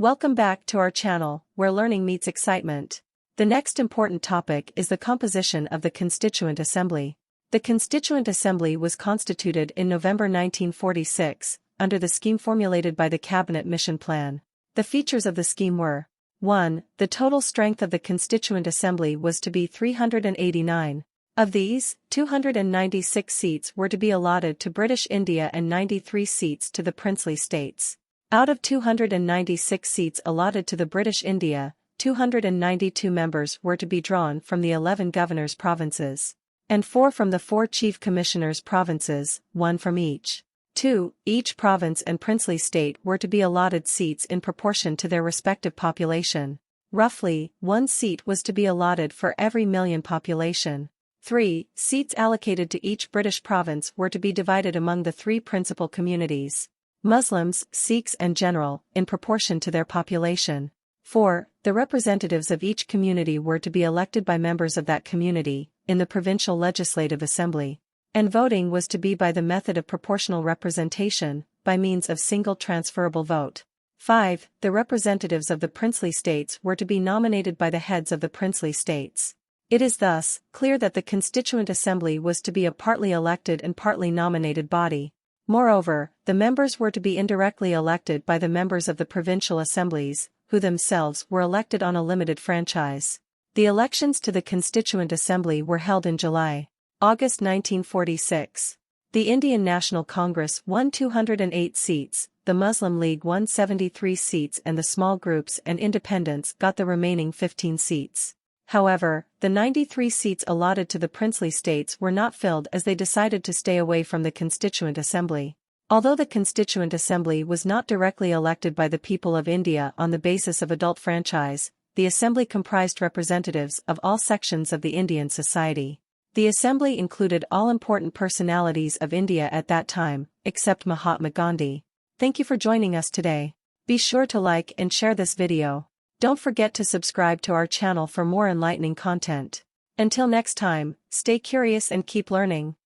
Welcome back to our channel, where learning meets excitement. The next important topic is the composition of the Constituent Assembly. The Constituent Assembly was constituted in November 1946, under the scheme formulated by the Cabinet Mission Plan. The features of the scheme were: 1. The total strength of the Constituent Assembly was to be 389. Of these, 296 seats were to be allotted to British India and 93 seats to the princely states. Out of 296 seats allotted to the British India, 292 members were to be drawn from the 11 governors' provinces, and 4 from the 4 chief commissioners' provinces, 1 from each. 2. Each province and princely state were to be allotted seats in proportion to their respective population. Roughly, 1 seat was to be allotted for every million population. 3. Seats allocated to each British province were to be divided among the 3 principal communities: Muslims, Sikhs and General, in proportion to their population. 4. The representatives of each community were to be elected by members of that community, in the Provincial Legislative Assembly, and voting was to be by the method of proportional representation, by means of single transferable vote. 5. The representatives of the princely states were to be nominated by the heads of the princely states. It is thus clear that the Constituent Assembly was to be a partly elected and partly nominated body. Moreover, the members were to be indirectly elected by the members of the provincial assemblies, who themselves were elected on a limited franchise. The elections to the Constituent Assembly were held in July-August 1946. The Indian National Congress won 208 seats, the Muslim League won 73 seats, and the small groups and independents got the remaining 15 seats. However, the 93 seats allotted to the princely states were not filled as they decided to stay away from the Constituent Assembly. Although the Constituent Assembly was not directly elected by the people of India on the basis of adult franchise, the Assembly comprised representatives of all sections of the Indian society. The Assembly included all important personalities of India at that time, except Mahatma Gandhi. Thank you for joining us today. Be sure to like and share this video. Don't forget to subscribe to our channel for more enlightening content. Until next time, stay curious and keep learning.